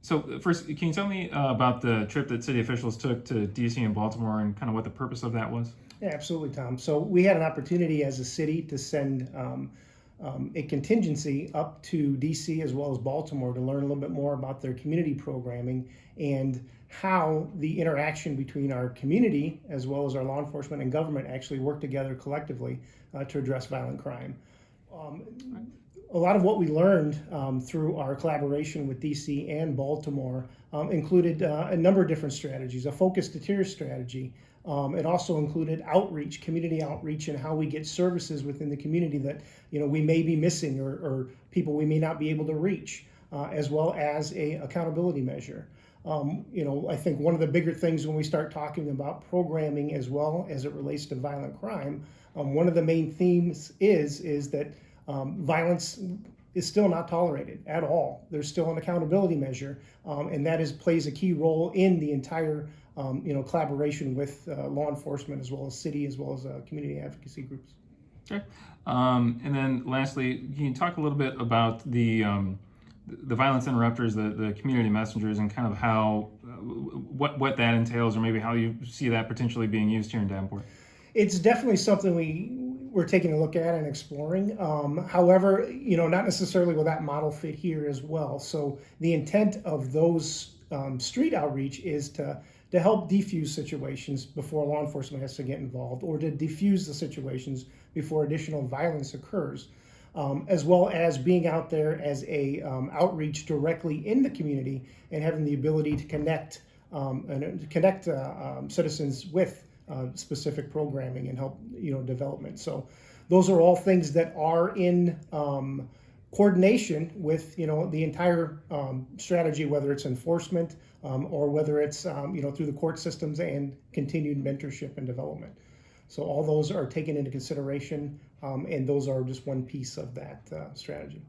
So first, can you tell me about the trip that city officials took to DC and Baltimore and kind of what the purpose of that was? Yeah, absolutely, Tom. So we had an opportunity as a city to send a contingency up to DC as well as Baltimore to learn a little bit more about their community programming and how the interaction between our community as well as our law enforcement and government actually work together collectively to address violent crime. Um, a lot of what we learned through our collaboration with DC and Baltimore included a number of different strategies, a focused deterrence strategy. It also included outreach, community outreach, and how we get services within the community that we may be missing or people we may not be able to reach, as well as a accountability measure. I think one of the bigger things when we start talking about programming as well as it relates to violent crime, one of the main themes is that violence is still not tolerated at all. There's still an accountability measure, and that plays a key role in the entire collaboration with law enforcement as well as city as well as community advocacy groups. Okay. And then lastly, can you talk a little bit about the violence interrupters, the community messengers, and kind of how what that entails, or maybe how you see that potentially being used here in Davenport? It's definitely something we're taking a look at and exploring. However, not necessarily will that model fit here as well. So the intent of those street outreach is to help defuse situations before law enforcement has to get involved, or to defuse the situations before additional violence occurs, as well as being out there as a outreach directly in the community and having the ability to connect citizens with specific programming and help development. So those are all things that are in coordination with the entire strategy, whether it's enforcement or whether it's through the court systems and continued mentorship and development. So all those are taken into consideration, and those are just one piece of that strategy.